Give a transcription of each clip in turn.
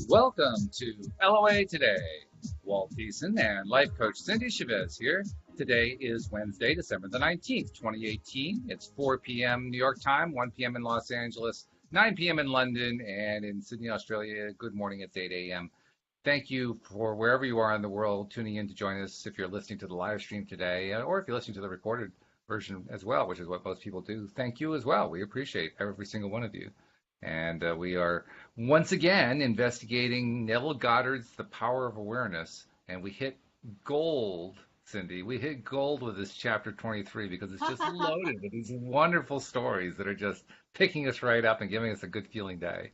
Welcome to LOA Today. Walt Thiessen and life coach Cindy Chavez here. Today is Wednesday, December the 19th, 2018. It's 4 p.m. New York time, 1 p.m. in Los Angeles, 9 p.m. in London, and in Sydney, Australia, good morning, it's 8 a.m. Thank you for wherever you are in the world tuning in to join us if you're listening to the live stream today, or if you're listening to the recorded version as well, which is what most people do. Thank you as well. We appreciate every single one of you. And we are once again investigating Neville Goddard's The Power of Awareness. And we hit gold, Cindy. We hit gold with this chapter 23 because it's just loaded with these wonderful stories that are just picking us right up and giving us a good feeling day.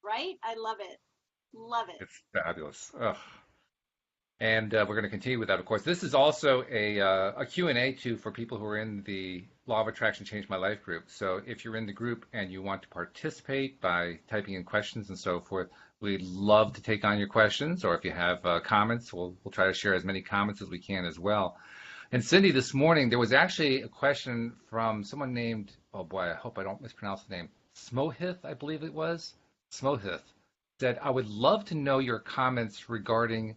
Right? I love it. Love it. It's fabulous. Ugh. And we're going to continue with that, of course. This is also a Q&A, too, for people who are in the Law of Attraction Changed My Life group. So if you're in the group and you want to participate by typing in questions and so forth, we'd love to take on your questions. Or if you have comments, we'll try to share as many comments as we can as well. And Cindy, this morning, there was actually a question from someone named, oh boy, I hope I don't mispronounce the name, Smohith, I believe it was. Smohith said, I would love to know your comments regarding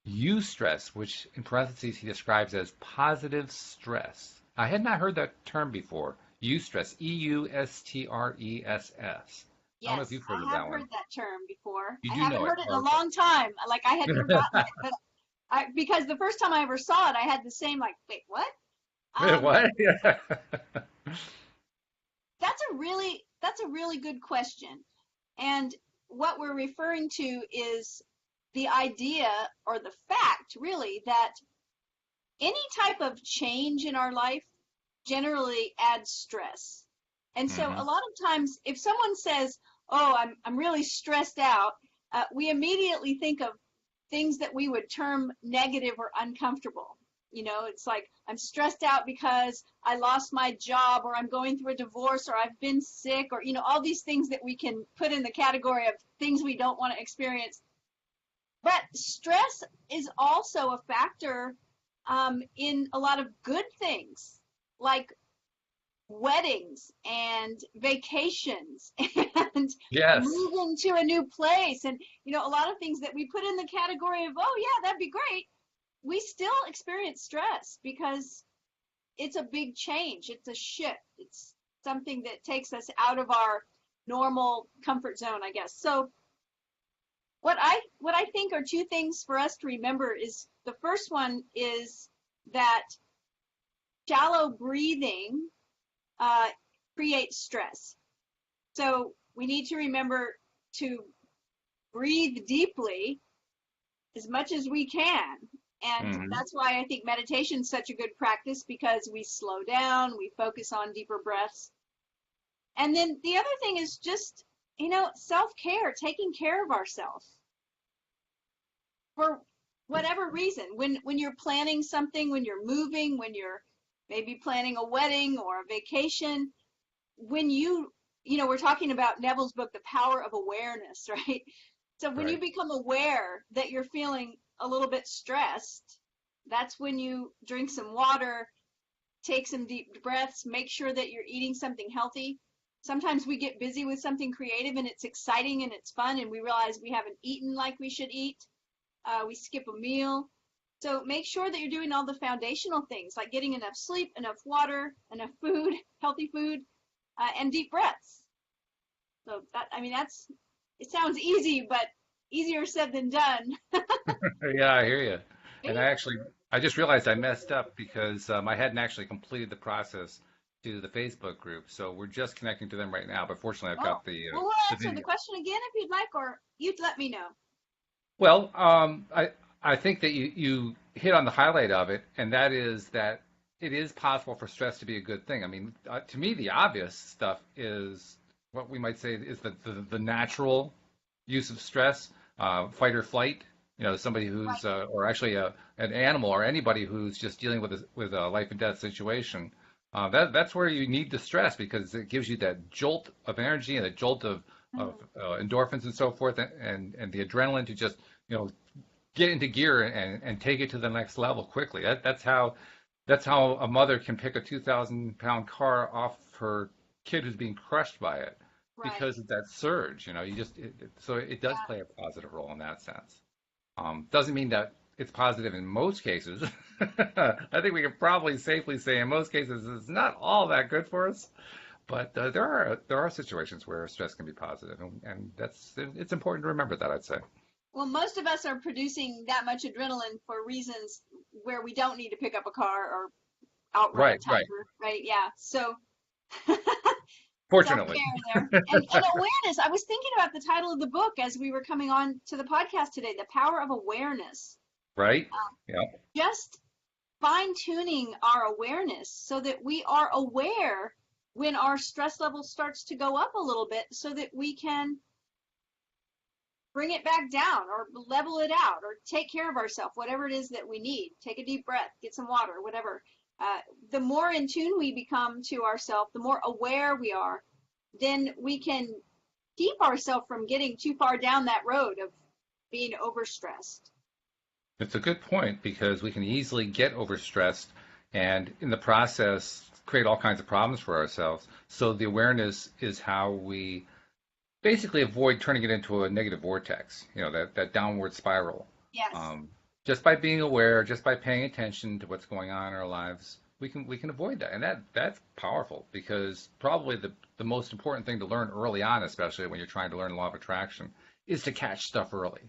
eustress, which in parentheses he describes as positive stress. I had not heard that term before. Eustress, E-U-S-T-R-E-S-S. I don't know if Yes, you've heard I of have that one. heard that term before. You I do haven't know it. heard it in a Okay. long time. Like I had forgotten it, but because the first time I ever saw it, I had the same like, wait, what? What? Yeah. That's a really good question. And what we're referring to is the idea or the fact really that any type of change in our life generally adds stress. And so Hmm. a lot of times if someone says, "Oh, I'm really stressed out," we immediately think of things that we would term negative or uncomfortable. It's like I'm stressed out because I lost my job, or I'm going through a divorce, or I've been sick, or all these things that we can put in the category of things we don't want to experience. But stress is also a factor in a lot of good things, like weddings and vacations and Yes. moving to a new place, and a lot of things that we put in the category of, oh yeah, that'd be great. We still experience stress because it's a big change. It's a shift. It's something that takes us out of our normal comfort zone, I guess. So what I think are two things for us to remember is the first one is that shallow breathing creates stress. So we need to remember to breathe deeply as much as we can. And Hmm. that's why I think meditation is such a good practice, because we slow down, we focus on deeper breaths. And then the other thing is just, self-care, taking care of ourselves for whatever reason. When you're planning something, when you're moving, when you're maybe planning a wedding or a vacation, when we're talking about Neville's book, The Power of Awareness, right? So when you Right. become aware that you're feeling a little bit stressed, that's when you drink some water, take some deep breaths, make sure that you're eating something healthy. Sometimes we get busy with something creative and it's exciting and it's fun, and we realize we haven't eaten like we should eat. We skip a meal. So make sure that you're doing all the foundational things, like getting enough sleep, enough water, enough food, healthy food, and deep breaths. So it sounds easy, but easier said than done. Yeah, I hear you. And I just realized I messed up because I hadn't actually completed the process to the Facebook group. So we're just connecting to them right now. But fortunately, I've Oh, got the well, we'll the answer the video. question again if you'd like, or you'd let me know. Well, I think that you hit on the highlight of it, and that is that it is possible for stress to be a good thing. I mean, to me, the obvious stuff is what we might say is the natural use of stress, fight or flight. Somebody Right. who's, or actually an animal or anybody who's just dealing with a life and death situation. That's where you need the stress because it gives you that jolt of energy and a jolt of Mhm. endorphins and so forth, and the adrenaline to just you know get into gear and take it to the next level quickly. That's how a mother can pick a 2,000-pound car off her kid who's being crushed by it. Right. because of that surge. So it does Yeah. play a positive role in that sense. Doesn't mean that it's positive in most cases. I think we can probably safely say in most cases it's not all that good for us. But there are situations where stress can be positive, and it's important to remember that, I'd say. Well, most of us are producing that much adrenaline for reasons where we don't need to pick up a car or outrun a Right, right. tiger, right? Yeah. So Fortunately, self-care there. And awareness. I was thinking about the title of the book as we were coming on to the podcast today, The Power of Awareness. right? Yeah. Just fine-tuning our awareness so that we are aware when our stress level starts to go up a little bit so that we can bring it back down or level it out or take care of ourselves, whatever it is that we need. Take a deep breath, get some water, whatever. The more in tune we become to ourselves, the more aware we are, then we can keep ourselves from getting too far down that road of being overstressed. It's a good point because we can easily get overstressed and in the process create all kinds of problems for ourselves. So the awareness is how we basically avoid turning it into a negative vortex, that downward spiral. Yes. Um, just by being aware, just by paying attention to what's going on in our lives, we can avoid that. And that's powerful because probably the most important thing to learn early on, especially when you're trying to learn law of attraction, is to catch stuff early,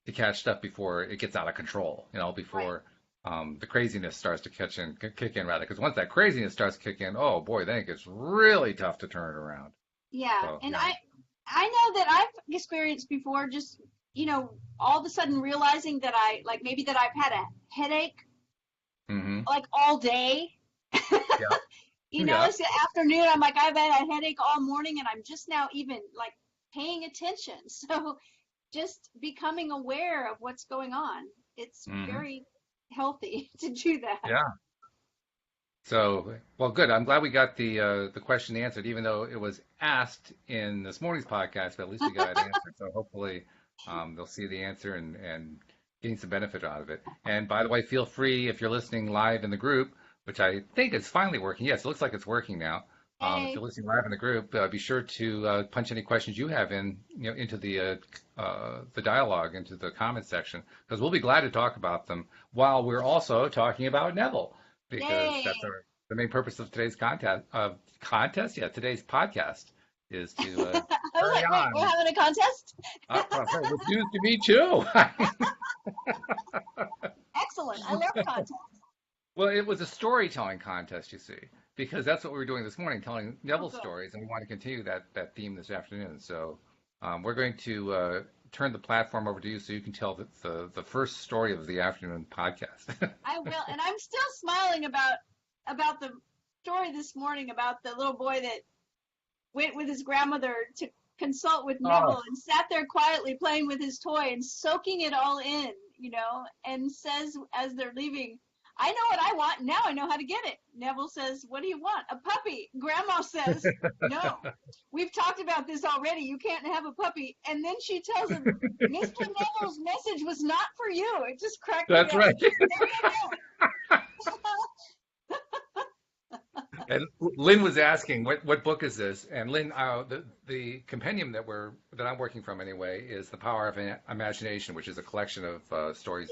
to catch stuff before it gets out of control, Right. before the craziness starts to kick in rather. Because once that craziness starts to kick in, oh boy, then it gets really tough to turn it around. Yeah. So And yeah. I know that I've experienced before just, all of a sudden realizing that maybe that I've had a headache Hmm. like all day. Yeah. Yeah. It's the afternoon. I'm like, I've had a headache all morning and I'm just now even like paying attention. So just becoming aware of what's going on. It's Hmm. very healthy to do that. Yeah. So, well, good. I'm glad we got the question answered, even though it was asked in this morning's podcast, but at least we got it answered. So hopefully they'll see the answer and gain some benefit out of it. And by the way, feel free if you're listening live in the group, which I think is finally working. Yes, it looks like it's working now. If Yay. you're listening live in the group, be sure to punch any questions you have into the dialogue, into the comment section, because we'll be glad to talk about them while we're also talking about Neville because Yay. that's the main purpose of today's today's podcast is to I was carry like, wait, we're on. having a contest? It's news to me too. Excellent. I love contests. Well, it was a storytelling contest, you see, because that's what we were doing this morning, telling Oh, Neville good. stories, and we want to continue that theme this afternoon. So we're going to turn the platform over to you so you can tell the first story of the afternoon podcast. I will. And I'm still smiling about the story this morning about the little boy that went with his grandmother to consult with Oh, Neville and sat there quietly playing with his toy and soaking it all in, and says as they're leaving, I know what I want. Now I know how to get it. Neville says, what do you want? A puppy. Grandma says, no, we've talked about this already. You can't have a puppy. And then she tells him, Mr. Neville's message was not for you. It just cracked me that's up. right. There you go. And Lynn was asking, what book is this? And Lynn, the compendium that I'm working from anyway is The Power of Imagination, which is a collection of stories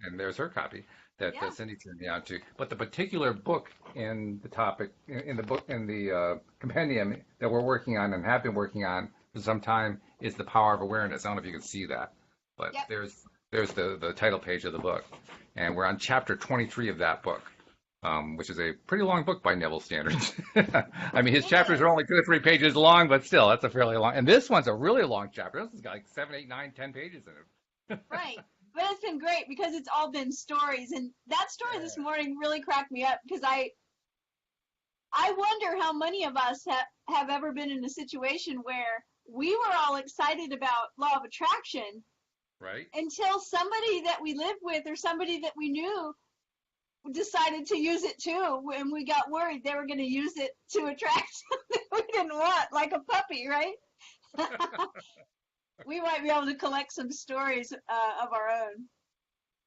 and there's her copy that Yeah. Cindy turned me on to. But the particular book in the topic in the book in the compendium that we're working on and have been working on for some time is The Power of Awareness. I don't know if you can see that, but Yep. there's the title page of the book, and we're on chapter 23 of that book. Which is a pretty long book by Neville standards. I mean, his It chapters are is. only 2 or 3 pages long, but still, that's a fairly long. And this one's a really long chapter. This has got like 7, 8, 9, 10 pages in it. Right. But it's been great because it's all been stories. And that story this Yeah. morning really cracked me up because I wonder how many of us have ever been in a situation where we were all excited about law of attraction Right? until somebody that we lived with or somebody that we knew decided to use it too, and we got worried they were going to use it to attract something we didn't want, like a puppy, right? We might be able to collect some stories of our own.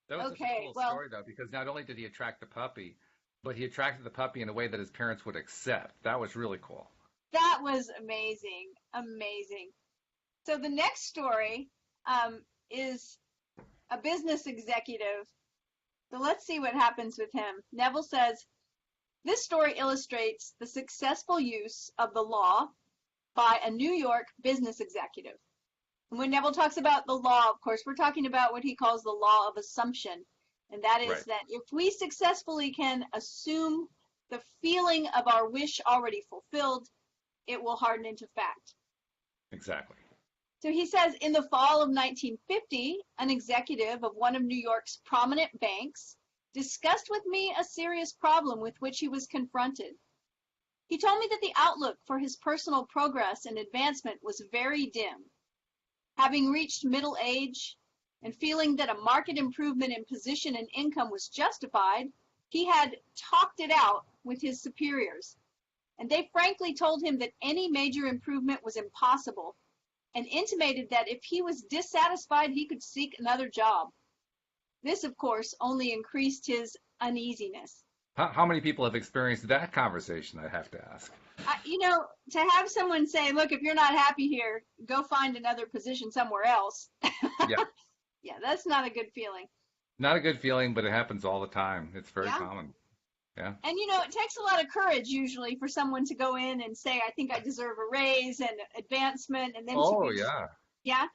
That was such a Okay, cool well, story, though, because not only did he attract the puppy, but he attracted the puppy in a way that his parents would accept. That was really cool. That was amazing. Amazing. So the next story is a business executive. So let's see what happens with him. Neville says, this story illustrates the successful use of the law by a New York business executive. And when Neville talks about the law, of course, we're talking about what he calls the law of assumption. And that is Right. that if we successfully can assume the feeling of our wish already fulfilled, it will harden into fact. Exactly. So he says, in the fall of 1950, an executive of one of New York's prominent banks discussed with me a serious problem with which he was confronted. He told me that the outlook for his personal progress and advancement was very dim. Having reached middle age and feeling that a marked improvement in position and income was justified, he had talked it out with his superiors, and they frankly told him that any major improvement was impossible, and intimated that if he was dissatisfied, he could seek another job. This, of course, only increased his uneasiness. How many people have experienced that conversation, I have to ask? To have someone say, look, if you're not happy here, go find another position somewhere else. Yeah. Yeah, that's not a good feeling. Not a good feeling, but it happens all the time. It's very Yeah. common. Yeah. And, it takes a lot of courage usually for someone to go in and say, I think I deserve a raise and advancement. And then Oh, yeah. Yeah.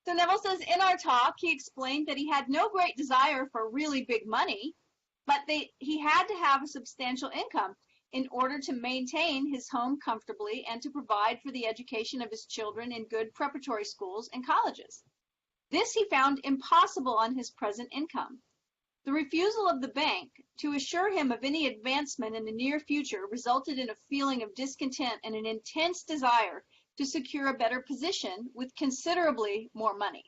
So Neville says, in our talk, he explained that he had no great desire for really big money, but he had to have a substantial income in order to maintain his home comfortably and to provide for the education of his children in good preparatory schools and colleges. This he found impossible on his present income. The refusal of the bank to assure him of any advancement in the near future resulted in a feeling of discontent and an intense desire to secure a better position with considerably more money.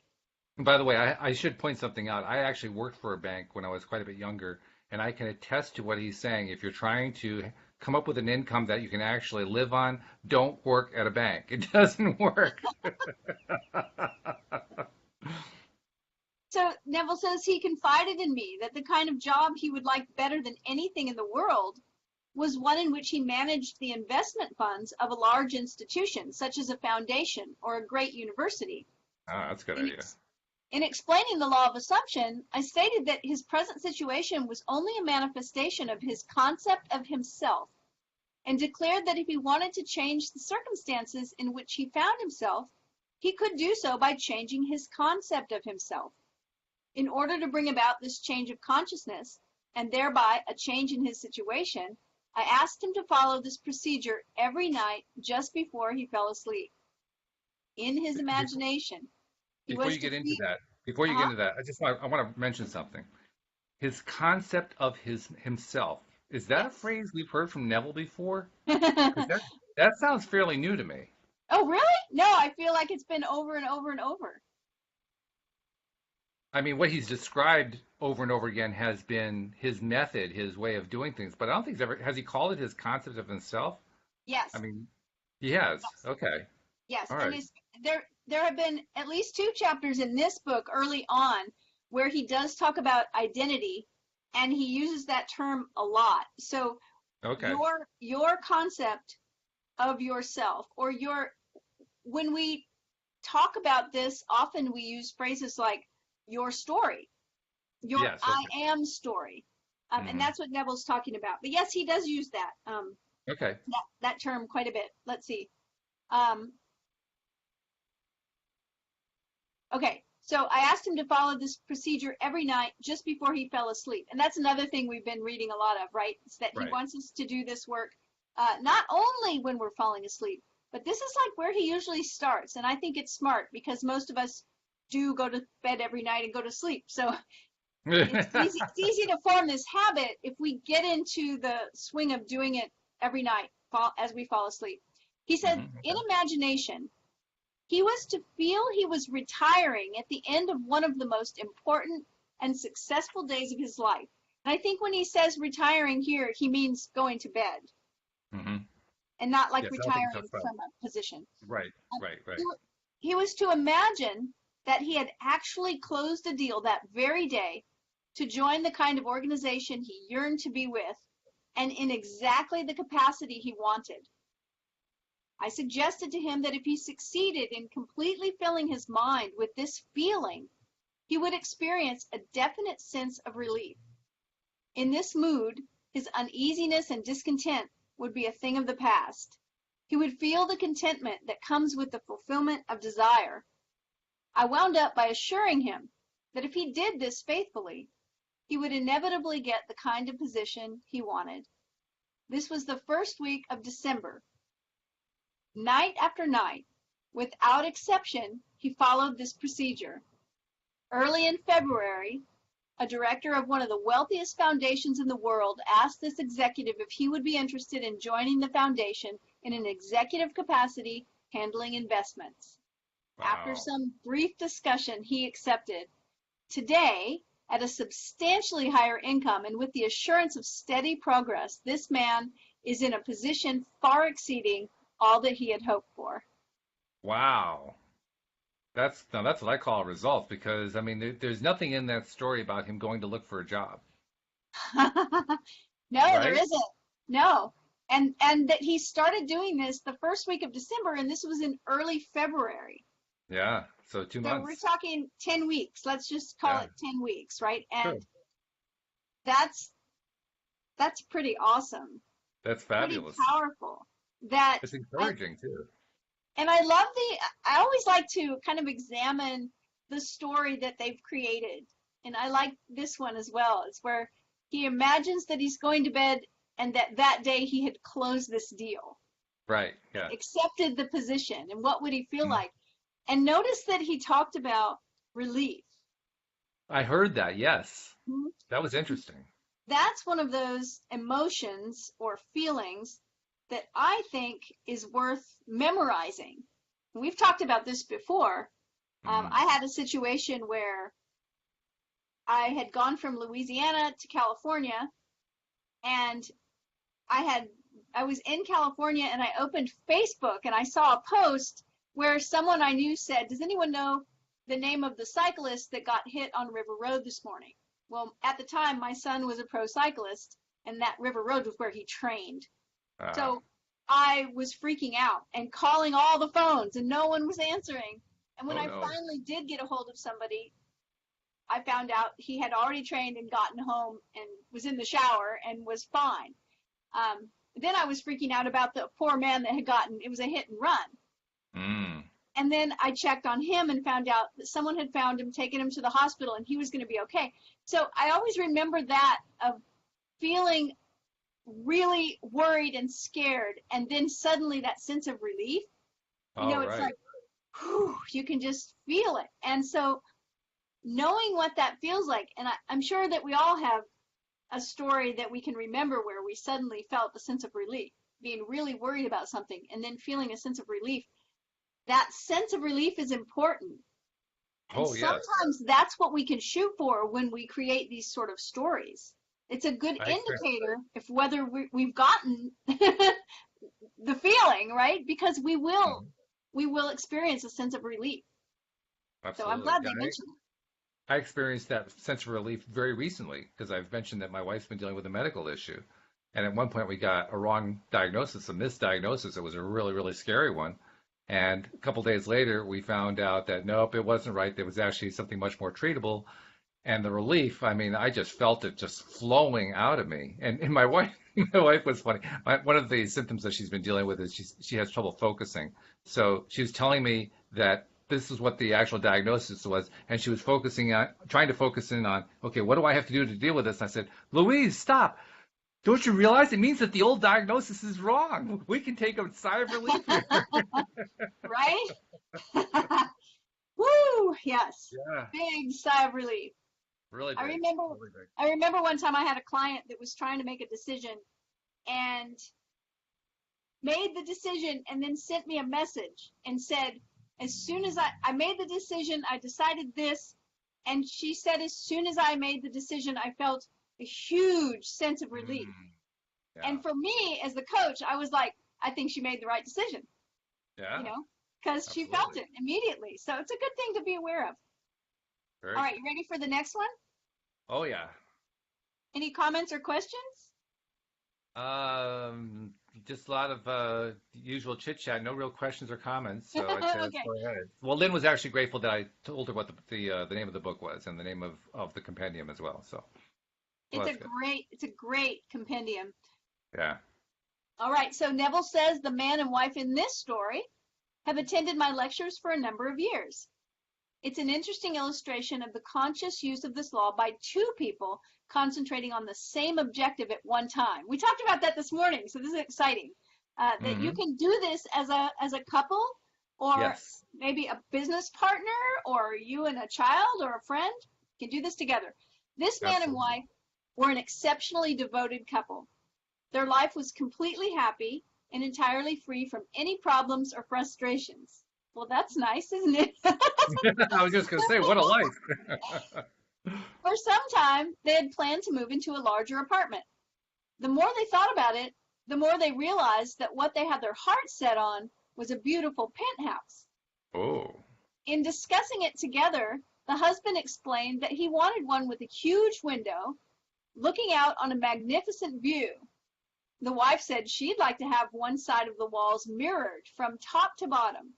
By the way, I should point something out. I actually worked for a bank when I was quite a bit younger, and I can attest to what he's saying. If you're trying to come up with an income that you can actually live on, don't work at a bank. It doesn't work. So Neville says he confided in me that the kind of job he would like better than anything in the world was one in which he managed the investment funds of a large institution, such as a foundation or a great university. Oh, that's a good idea. In explaining the law of assumption, I stated that his present situation was only a manifestation of his concept of himself, and declared that if he wanted to change the circumstances in which he found himself, he could do so by changing his concept of himself. In order to bring about this change of consciousness, and thereby a change in his situation, I asked him to follow this procedure every night just before he fell asleep. In his imagination, Before you get into that, I want to mention something. His concept of himself. Is that a phrase we've heard from Neville before? 'Cause that sounds fairly new to me. Oh, really? No, I feel like it's been over and over and over. I mean, what he's described over and over again has been his method, his way of doing things, but I don't think has he called it his concept of himself? Yes. I mean, he has. Yes. Okay. Yes. All And right. there have been at least 2 chapters in this book early on where he does talk about identity, and he uses that term a lot. So Okay. your concept of yourself, or when we talk about this, often we use phrases like your story, your Yes, I okay. am story. And that's what Neville's talking about. But yes, he does use that Okay. that term quite a bit. Let's see. Okay, so I asked him to follow this procedure every night just before he fell asleep. And that's another thing we've been reading a lot of, right? It's that he Right. wants us to do this work not only when we're falling asleep, but this is like where he usually starts. And I think it's smart because most of us do go to bed every night and go to sleep. So it's easy to form this habit if we get into the swing of doing it every night as we fall asleep. He said, in imagination, he was to feel he was retiring at the end of one of the most important and successful days of his life. And I think when he says retiring here, he means going to bed. And not like Yes, retiring that's right. from a position. Right. He was to imagine that he had actually closed a deal that very day to join the kind of organization he yearned to be with, and in exactly the capacity he wanted. I suggested to him that if he succeeded in completely filling his mind with this feeling, he would experience a definite sense of relief. In this mood, his uneasiness and discontent would be a thing of the past. He would feel the contentment that comes with the fulfillment of desire. I wound up by assuring him that if he did this faithfully, he would inevitably get the kind of position he wanted. This was the first week of December. Night after night, without exception, he followed this procedure. Early in February, a director of one of the wealthiest foundations in the world asked this executive if he would be interested in joining the foundation in an executive capacity handling investments. Wow. After some brief discussion, he accepted. Today, at a substantially higher income and with the assurance of steady progress, this man is in a position far exceeding all that he had hoped for. Wow. That's what I call a result, because I mean there's nothing in that story about him going to look for a job. No, Right? there isn't. No. And that he started doing this the first week of December, and this was in early February. Yeah. So 2 So we're months. talking 10 weeks. Let's just call Yeah. it 10 weeks, right? And True. that's pretty awesome. That's Pretty fabulous. powerful. That It's encouraging too. And I love I always like to kind of examine the story that they've created. And I like this one as well. It's where he imagines that he's going to bed and that day he had closed this deal, Right. Yeah. accepted the position, and what would he feel Mhm. like? And notice that he talked about relief. I heard that. Yes. Mhm. That was interesting. That's one of those emotions or feelings that I think is worth memorizing. We've talked about this before. Mhm. I had a situation where I had gone from Louisiana to California, and I was in California, and I opened Facebook and I saw a post where someone I knew said, "Does anyone know the name of the cyclist that got hit on River Road this morning?" Well, at the time, my son was a pro cyclist, and that River Road was where he trained. So I was freaking out and calling all the phones, and no one was answering. And when Oh I no. finally did get a hold of somebody, I found out he had already trained and gotten home and was in the shower and was fine. Then I was freaking out about the poor man that it was a hit and run. Mm. And then I checked on him and found out that someone had found him, taken him to the hospital, and he was going to be okay. So I always remember that, of feeling really worried and scared, and then suddenly that sense of relief. All It's right. like, whew, you can just feel it. And so knowing what that feels like, and I'm sure that we all have a story that we can remember where we suddenly felt a sense of relief, being really worried about something and then feeling a sense of relief. That sense of relief is important. And Oh yes. sometimes that's what we can shoot for when we create these sort of stories. It's a good I expect- indicator if whether we've gotten the feeling, right? Because we will experience a sense of relief. So I'm Absolutely. glad Yeah, they mentioned I experienced that sense of relief very recently because I've mentioned that my wife's been dealing with a medical issue. And at one point we got a wrong diagnosis, a misdiagnosis. It was a really, really scary one. And a couple days later, we found out that nope, it wasn't right. There was actually something much more treatable. And the relief, I mean, I just felt it just flowing out of me. And my wife, my wife was funny. One of the symptoms that she's been dealing with is she has trouble focusing. So she was telling me that this is what the actual diagnosis was, and she was trying to focus in on, okay, what do I have to do to deal with this? And I said, Louise, stop. Don't you realize it means that the old diagnosis is wrong? We can take a sigh of relief here. right? Woo! Yes. Yeah, Big sigh of relief. really I big. remember Really big. I remember one time I had a client that was trying to make a decision and made the decision and then sent me a message and said, as soon as I made the decision, I decided this. And she said, as soon as I made the decision, I felt a huge sense of relief. Yeah. And for me, as the coach, I was like, I think she made the right decision, Yeah. because she felt it immediately. So it's a good thing to be aware of. Very All right, you ready for the next one? Oh yeah. Any comments or questions? Just a lot of usual chit chat, no real questions or comments. So I'd say let's Okay. go ahead. Well, Lynn was actually grateful that I told her what the name of the book was and the name of the compendium as well. So that's good. It's a great compendium. Yeah. All right, so Neville says the man and wife in this story have attended my lectures for a number of years. It's an interesting illustration of the conscious use of this law by two people concentrating on the same objective at one time. We talked about that this morning, so this is exciting. That you can do this as a couple, or Yes. maybe a business partner, or you and a child or a friend can do this together. This man and Absolutely. wife were an exceptionally devoted couple. Their life was completely happy and entirely free from any problems or frustrations. Well, that's nice, isn't it? I was just going to say, what a life. For some time, they had planned to move into a larger apartment. The more they thought about it, the more they realized that what they had their hearts set on was a beautiful penthouse. Oh. In discussing it together, the husband explained that he wanted one with a huge window looking out on a magnificent view. The wife said she'd like to have one side of the walls mirrored from top to bottom.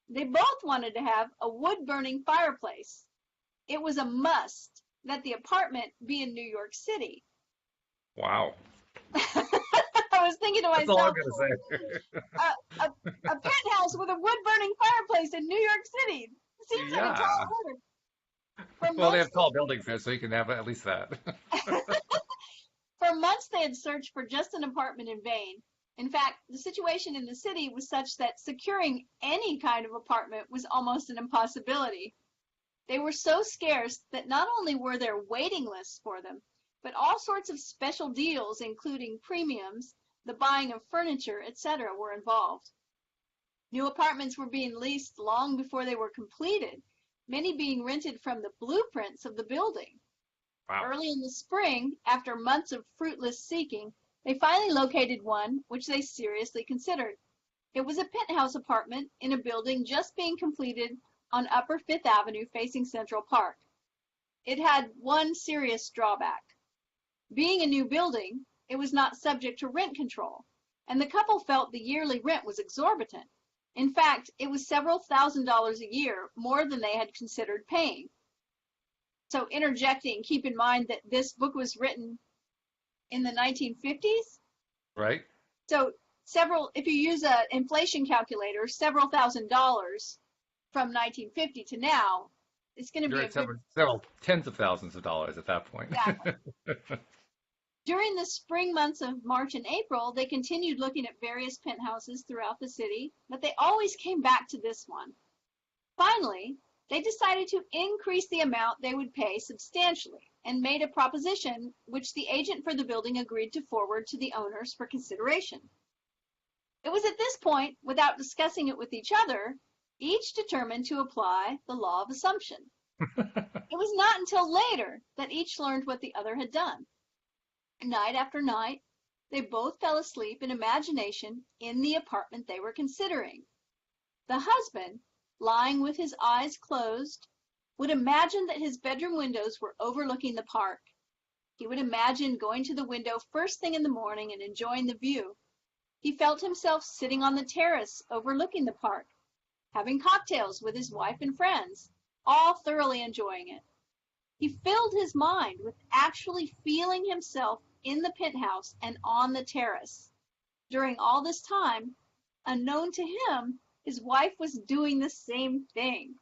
They both wanted to have a wood-burning fireplace. It was a must that the apartment be in New York City. Wow. I was thinking to That's all I'm myself, going to say. a penthouse with a wood-burning fireplace in New York City. Seems like a Yeah. tall order. For Well, they have months, tall buildings there, so you can have at least that. for months they had searched for just an apartment in vain. In fact, the situation in the city was such that securing any kind of apartment was almost an impossibility. They were so scarce that not only were there waiting lists for them, but all sorts of special deals, including premiums, the buying of furniture, etc., were involved. New apartments were being leased long before they were completed, many being rented from the blueprints of the building. Wow. Early in the spring, after months of fruitless seeking, they finally located one which they seriously considered. It was a penthouse apartment in a building just being completed on Upper Fifth Avenue facing Central Park. It had one serious drawback. Being a new building, it was not subject to rent control, and the couple felt the yearly rent was exorbitant. In fact, it was several $1,000s a year, more than they had considered paying. So interjecting, keep in mind that this book was written in the 1950s. Right? So if you use an inflation calculator, several $1,000s from 1950 to now, it's going to You're be at several tens of thousands of dollars at that point. Exactly. During the spring months of March and April, they continued looking at various penthouses throughout the city, but they always came back to this one. Finally, they decided to increase the amount they would pay substantially and made a proposition which the agent for the building agreed to forward to the owners for consideration. It was at this point, without discussing it with each other, each determined to apply the law of assumption. It was not until later that each learned what the other had done. Night after night, they both fell asleep in imagination in the apartment they were considering. The husband, lying with his eyes closed, would imagine that his bedroom windows were overlooking the park. He would imagine going to the window first thing in the morning and enjoying the view. He felt himself sitting on the terrace overlooking the park, having cocktails with his wife and friends, all thoroughly enjoying it. He filled his mind with actually feeling himself in the penthouse and on the terrace. During all this time, unknown to him, his wife was doing the same thing.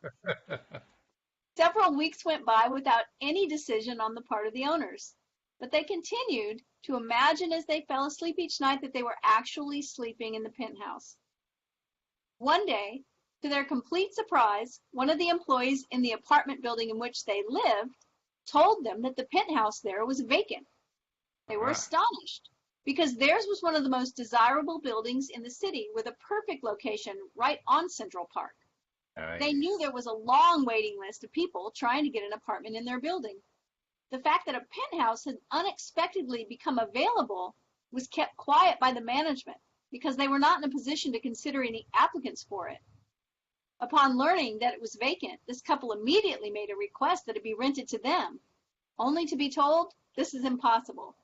Several weeks went by without any decision on the part of the owners, but they continued to imagine as they fell asleep each night that they were actually sleeping in the penthouse. One day, to their complete surprise, one of the employees in the apartment building in which they lived told them that the penthouse there was vacant. They were astonished because theirs was one of the most desirable buildings in the city with a perfect location right on Central Park. Nice. They knew there was a long waiting list of people trying to get an apartment in their building. The fact that a penthouse had unexpectedly become available was kept quiet by the management because they were not in a position to consider any applicants for it. Upon learning that it was vacant, this couple immediately made a request that it be rented to them, only to be told this is impossible.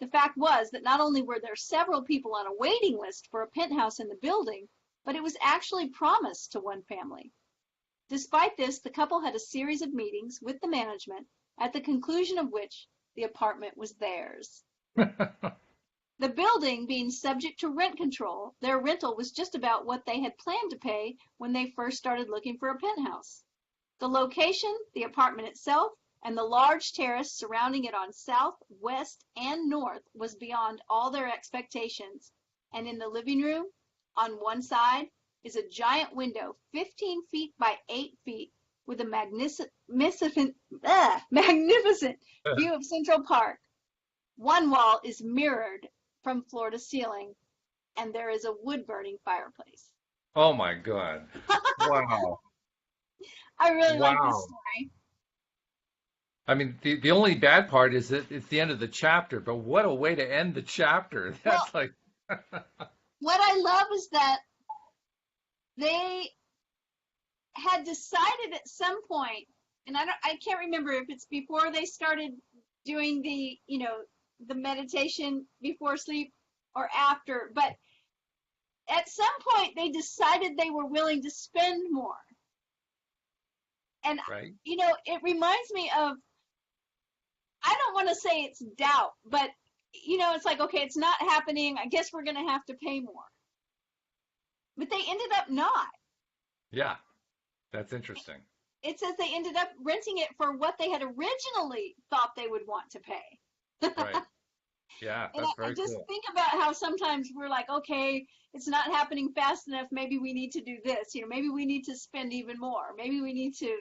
The fact was that not only were there several people on a waiting list for a penthouse in the building, but it was actually promised to one family. Despite this, the couple had a series of meetings with the management, at the conclusion of which the apartment was theirs. The building being subject to rent control, their rental was just about what they had planned to pay when they first started looking for a penthouse. The location, the apartment itself, and the large terrace surrounding it on south, west, and north was beyond all their expectations. And in the living room, on one side, is a giant window 15 feet by 8 feet with a magnificent view of Central Park. One wall is mirrored from floor to ceiling, and there is a wood-burning fireplace. Oh my God. Wow. I really like this Wow. story. I mean, the only bad part is that it's the end of the chapter, but what a way to end the chapter. Well, That's like, what I love is that they had decided at some point, and I can't remember if it's before they started doing the, the meditation before sleep or after, but at some point they decided they were willing to spend more. And, right? it reminds me of, I don't want to say it's doubt, but, it's like, okay, it's not happening. I guess we're going to have to pay more. But they ended up not. Yeah, that's interesting. It says they ended up renting it for what they had originally thought they would want to pay. Right. Yeah, And that's I very just cool. think about how sometimes we're like, okay, it's not happening fast enough. Maybe we need to do this. Maybe we need to spend even more. Maybe we need to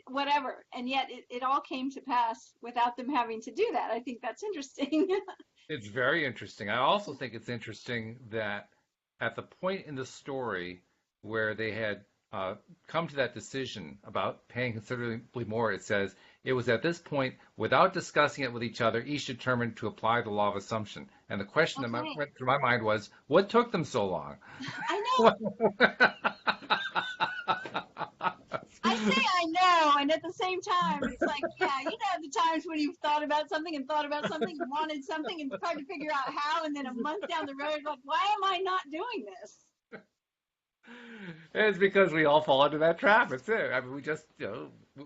whatever. And yet it all came to pass without them having to do that. I think that's interesting. It's very interesting. I also think it's interesting that at the point in the story where they had come to that decision about paying considerably more, it says it was at this point, without discussing it with each other, each determined to apply the law of assumption. And the question that Okay. went through my mind was, what took them so long? I know. I say I know, and at the same time, it's like, yeah, the times when you've thought about something and wanted something and tried to figure out how, and then a month down the road, like, why am I not doing this? It's because we all fall into that trap. It's it. I mean, we just,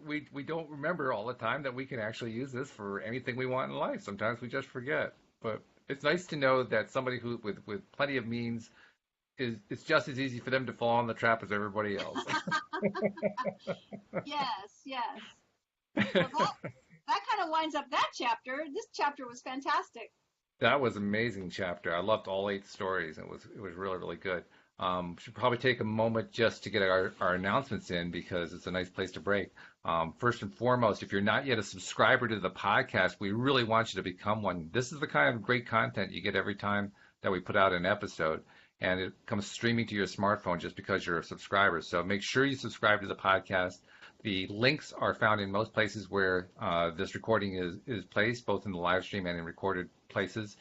we don't remember all the time that we can actually use this for anything we want in life. Sometimes we just forget. But it's nice to know that somebody who with plenty of means it's just as easy for them to fall in the trap as everybody else. Yes. Well, that kind of winds up that chapter. This chapter was fantastic. That was an amazing chapter. I loved all 8 stories. It was really, really good. Should probably take a moment just to get our announcements in because it's a nice place to break. First and foremost, if you're not yet a subscriber to the podcast, we really want you to become one. This is the kind of great content you get every time that we put out an episode, and it comes streaming to your smartphone just because you're a subscriber. So make sure you subscribe to the podcast. The links are found in most places where this recording is placed, both in the live stream and in recorded places.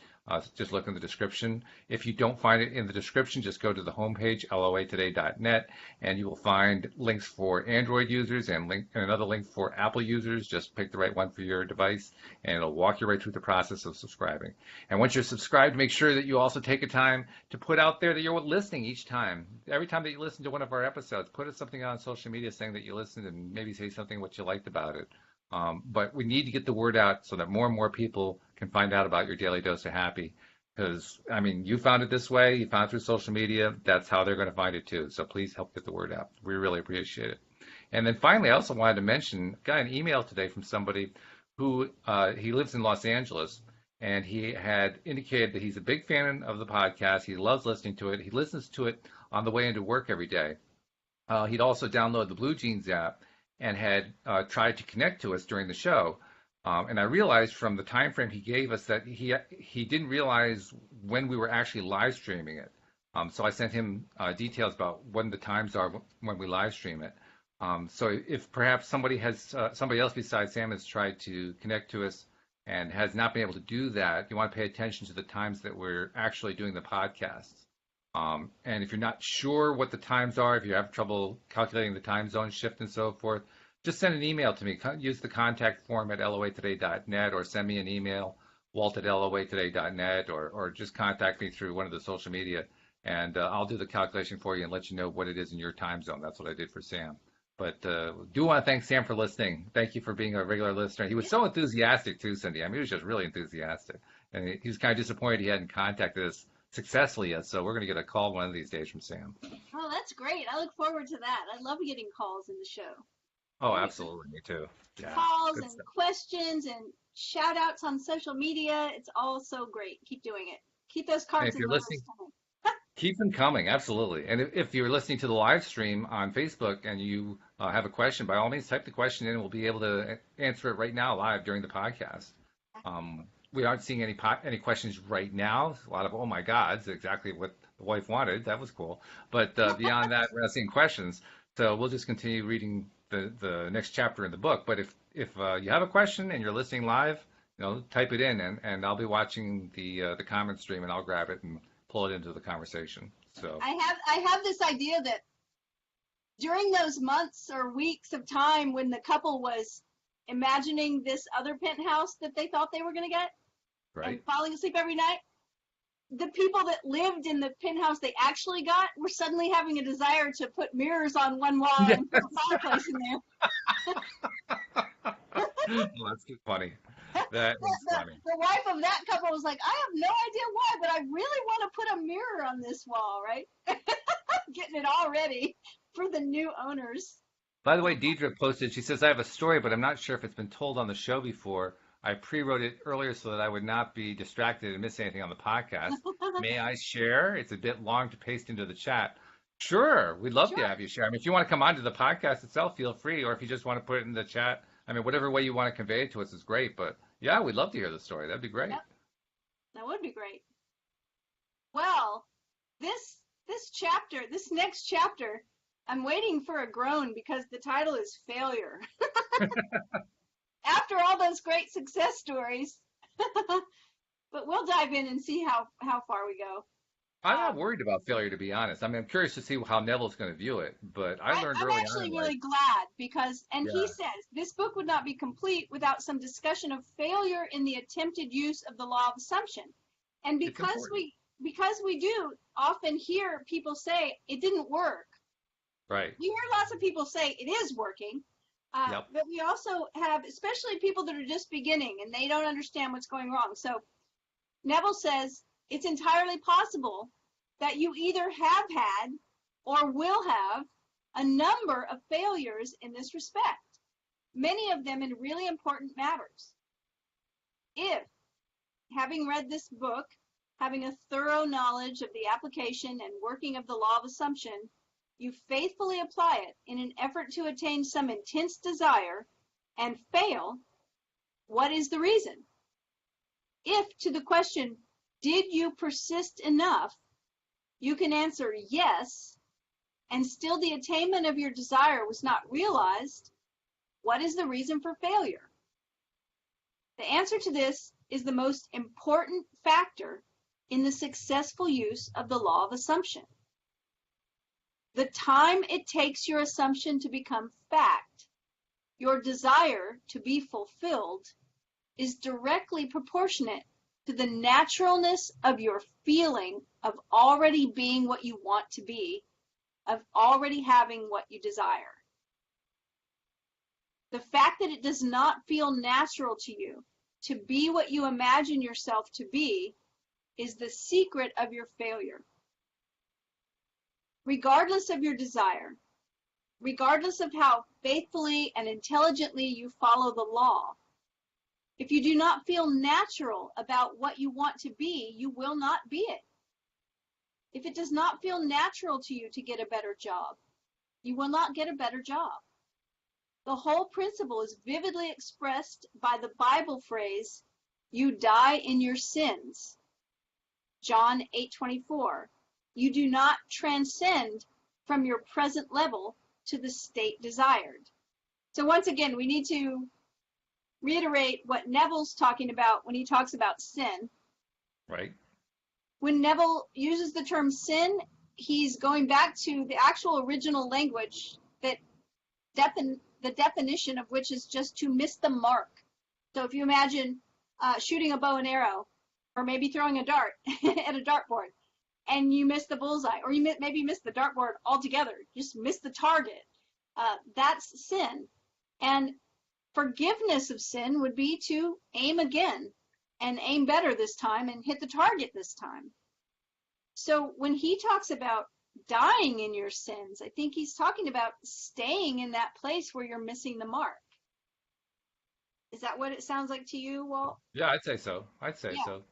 Just look in the description. If you don't find it in the description, just go to the homepage, loatoday.net, and you will find links for Android users and another link for Apple users. Just pick the right one for your device, and it'll walk you right through the process of subscribing. And once you're subscribed, make sure that you also take a time to put out there that you're listening each time. Every time that you listen to one of our episodes, put something on social media saying that you listened and maybe say something what you liked about it. But we need to get the word out so that more and more people can find out about your daily dose of happy. Because, I mean, you found it this way, you found it through social media, that's how they're going to find it too. So please help get the word out. We really appreciate it. And then finally, I also wanted to mention, got an email today from somebody who, he lives in Los Angeles, and he had indicated that he's a big fan of the podcast. He loves listening to it. He listens to it on the way into work every day. He'd also downloaded the Blue Jeans app and had tried to connect to us during the show. And I realized from the time frame he gave us that he didn't realize when we were actually live streaming it. So I sent him details about when the times are when we live stream it. So if perhaps somebody else besides Sam has tried to connect to us and has not been able to do that, you want to pay attention to the times that we're actually doing the podcasts. And if you're not sure what the times are, if you have trouble calculating the time zone shift and so forth, just send an email to me. Use the contact form at loatoday.net or send me an email walt@loatoday.net, or just contact me through one of the social media, and I'll do the calculation for you and let you know what it is in your time zone. That's what I did for Sam. But do want to thank Sam for listening. Thank you for being a regular listener. He was so enthusiastic too, Cindy. I mean, he was just really enthusiastic, and he was kind of disappointed he hadn't contacted us successfully yet. So we're going to get a call one of these days from Sam. Oh, that's great. I look forward to that. I love getting calls in the show. Oh, absolutely. Me too. Yeah. Calls Good and stuff. questions and shout outs on social media. It's all so great. Keep doing it. Keep those And cards if and you're letters listening, coming. keep them coming. Absolutely. And if you're listening to the live stream on Facebook and you have a question, by all means, type the question in and we'll be able to answer it right now live during the podcast. We aren't seeing any questions right now. A lot of, oh my God, it's exactly what the wife wanted. That was cool. But beyond that, we're not seeing questions. So we'll just continue reading the next chapter in the book. But if you have a question and you're listening live, type it in, and I'll be watching the comment stream, and I'll grab it and pull it into the conversation. So I have this idea that during those months or weeks of time when the couple was imagining this other penthouse that they thought they were going to get right. and falling asleep every night, the people that lived in the penthouse they actually got were suddenly having a desire to put mirrors on one wall Yes. and put a fireplace in there. Well, that's too funny. That is funny. The wife of that couple was like, I have no idea why, but I really want to put a mirror on this wall, right? Getting it all ready for the new owners. By the way, Deidre posted, she says, I have a story, but I'm not sure if it's been told on the show before. I pre-wrote it earlier so that I would not be distracted and miss anything on the podcast. May I share? It's a bit long to paste into the chat. Sure, we'd love to have you share. I mean, if you want to come onto the podcast itself, feel free, or if you just want to put it in the chat, I mean, whatever way you want to convey it to us is great. But yeah, we'd love to hear the story. That'd be great. Yep. That would be great. Well, this next chapter, I'm waiting for a groan because the title is Failure. After all those great success stories. But we'll dive in and see how far we go. I'm not worried about failure, to be honest. I mean, I'm curious to see how Neville's going to view it, but I learned early on. I'm actually really glad because, he says, this book would not be complete without some discussion of failure in the attempted use of the law of assumption. And because we do often hear people say it didn't work. Right. We hear lots of people say it is working. But we also have, especially people that are just beginning and they don't understand what's going wrong. So Neville says it's entirely possible that you either have had or will have a number of failures in this respect, many of them in really important matters. If, having read this book, having a thorough knowledge of the application and working of the law of assumption, you faithfully apply it in an effort to attain some intense desire and fail, what is the reason? If to the question, did you persist enough, you can answer yes, and still the attainment of your desire was not realized, what is the reason for failure? The answer to this is the most important factor in the successful use of the law of assumption. The time it takes your assumption to become fact, your desire to be fulfilled, is directly proportionate to the naturalness of your feeling of already being what you want to be, of already having what you desire. The fact that it does not feel natural to you to be what you imagine yourself to be is the secret of your failure. Regardless of your desire, regardless of how faithfully and intelligently you follow the law, if you do not feel natural about what you want to be, you will not be it. If it does not feel natural to you to get a better job, you will not get a better job. The whole principle is vividly expressed by the Bible phrase, you die in your sins. John 8:24. You do not transcend from your present level to the state desired. So once again, we need to reiterate what Neville's talking about when he talks about sin. Right. When Neville uses the term sin, he's going back to the actual original language that the definition of which is just to miss the mark. So if you imagine shooting a bow and arrow, or maybe throwing a dart at a dartboard, and you miss the bullseye, or you maybe miss the dartboard altogether, just miss the target. That's sin. And forgiveness of sin would be to aim again and aim better this time and hit the target this time. So when he talks about dying in your sins, I think he's talking about staying in that place where you're missing the mark. Is that what it sounds like to you, Walt? Yeah, I'd say so. Yeah. So.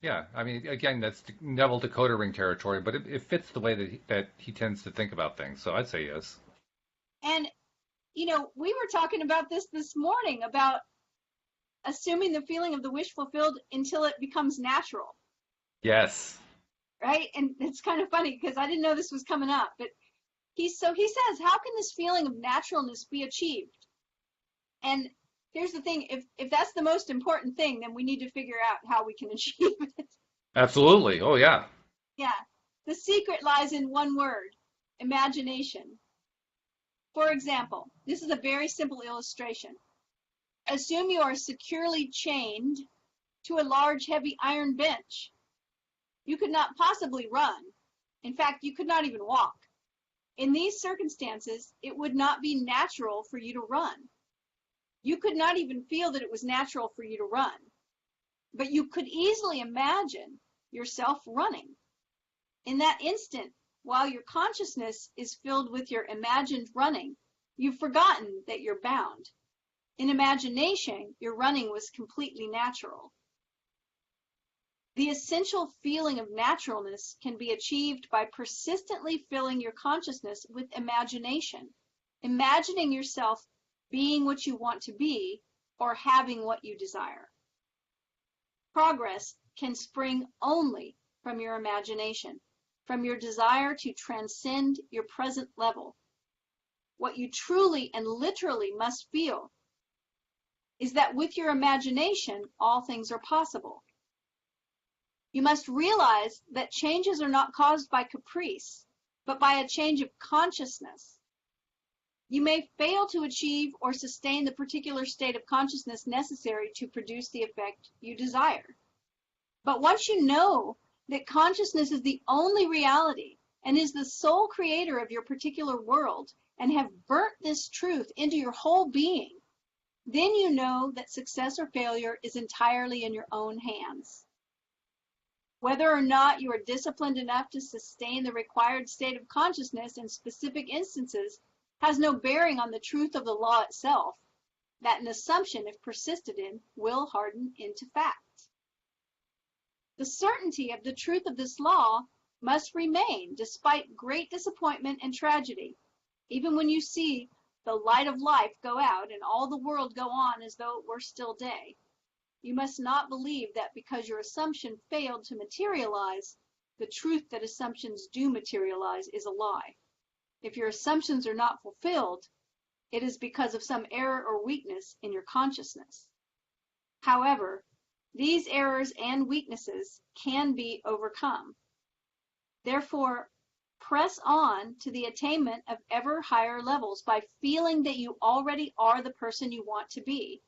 Yeah, I mean, again, that's Neville decoder ring territory, but it fits the way that he tends to think about things. So I'd say yes. And, we were talking about this morning about assuming the feeling of the wish fulfilled until it becomes natural, Yes. right? And it's kind of funny because I didn't know this was coming up, but he says, how can this feeling of naturalness be achieved? And here's the thing, if that's the most important thing, then we need to figure out how we can achieve it. Absolutely. Oh, yeah. Yeah. The secret lies in one word: imagination. For example, this is a very simple illustration. Assume you are securely chained to a large, heavy iron bench. You could not possibly run. In fact, you could not even walk. In these circumstances, it would not be natural for you to run. You could not even feel that it was natural for you to run. But you could easily imagine yourself running. In that instant, while your consciousness is filled with your imagined running, you've forgotten that you're bound. In imagination, your running was completely natural. The essential feeling of naturalness can be achieved by persistently filling your consciousness with imagination, imagining yourself being what you want to be or having what you desire. Progress can spring only from your imagination, from your desire to transcend your present level. What you truly and literally must feel is that with your imagination, all things are possible. You must realize that changes are not caused by caprice, but by a change of consciousness. You may fail to achieve or sustain the particular state of consciousness necessary to produce the effect you desire. But once you know that consciousness is the only reality and is the sole creator of your particular world, and have burnt this truth into your whole being, then you know that success or failure is entirely in your own hands. Whether or not you are disciplined enough to sustain the required state of consciousness in specific instances has no bearing on the truth of the law itself, that an assumption, if persisted in, will harden into fact. The certainty of the truth of this law must remain despite great disappointment and tragedy, even when you see the light of life go out and all the world go on as though it were still day. You must not believe that because your assumption failed to materialize, the truth that assumptions do materialize is a lie. If your assumptions are not fulfilled, it is because of some error or weakness in your consciousness. However, these errors and weaknesses can be overcome. Therefore, press on to the attainment of ever higher levels by feeling that you already are the person you want to be.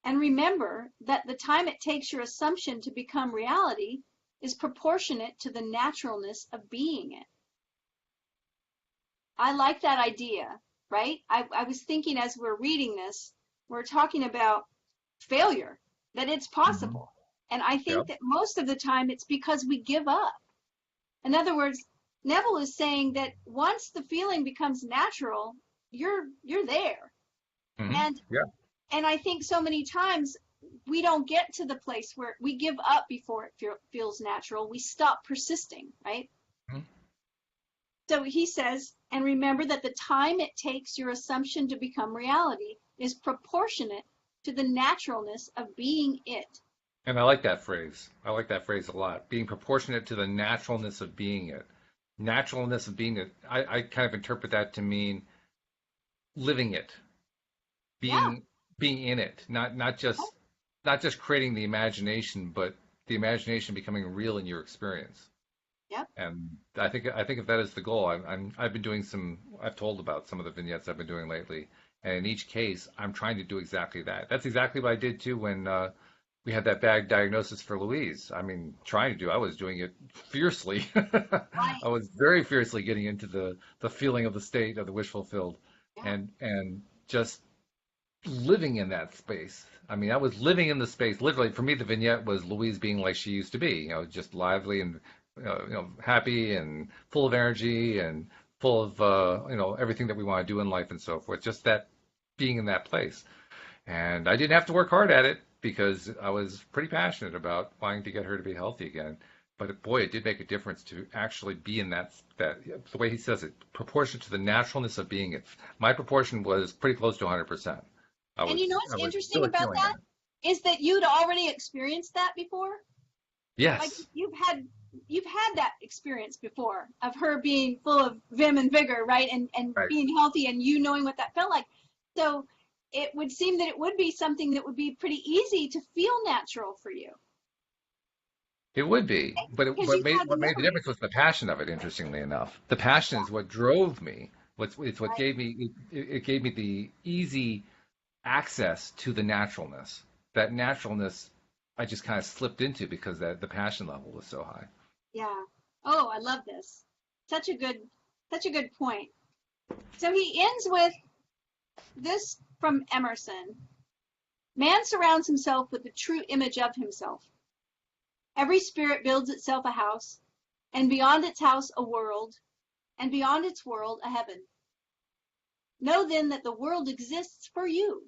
And remember that the time it takes your assumption to become reality is proportionate to the naturalness of being it. I like that idea, right? I was thinking as we're reading this, we're talking about failure, that it's possible. And I think that most of the time it's because we give up. In other words, Neville is saying that once the feeling becomes natural, you're there. And I think so many times we don't get to the place where we give up before it feels natural. We stop persisting, right? So he says, and remember that the time it takes your assumption to become reality is proportionate to the naturalness of being it. And I like that phrase. I like that phrase a lot. Being proportionate to the naturalness of being it. Naturalness of being it. I kind of interpret that to mean living it, being in it, not just creating the imagination, but the imagination becoming real in your experience. Yep. And I think if that is the goal, I've been doing I've told about some of the vignettes I've been doing lately, and in each case I'm trying to do exactly that. That's exactly what I did too when we had that bad diagnosis for Louise. I mean, I was doing it fiercely. Right. I was very fiercely getting into the feeling of the state of the wish fulfilled, Yeah. and just living in that space. I mean, I was living in the space. Literally, for me, the vignette was Louise being like she used to be. Just lively and happy and full of energy and full of everything that we want to do in life and so forth. Just that being in that place. And I didn't have to work hard at it because I was pretty passionate about wanting to get her to be healthy again. But boy, it did make a difference to actually be in that the way he says it, proportion to the naturalness of being it. My proportion was pretty close to 100%. And you know I what's was interesting really about feeling that is that you'd already experienced that before. it. Like Yes, you've had that experience before of her being full of vim and vigor, right? And right. being healthy and you knowing what that felt like. So it would seem that it would be something that would be pretty easy to feel natural for you. It would be, but Because you've had the what made the memory, difference was the passion of it. Interestingly enough, the passion is what drove me. It's what right? gave me it gave me the easy access to the naturalness. That naturalness I just kind of slipped into because the passion level was so high. Yeah. Oh, I love this. Such a good point. So he ends with this from Emerson. Man surrounds himself with the true image of himself. Every spirit builds itself a house, and beyond its house a world, and beyond its world a heaven. Know then that the world exists for you.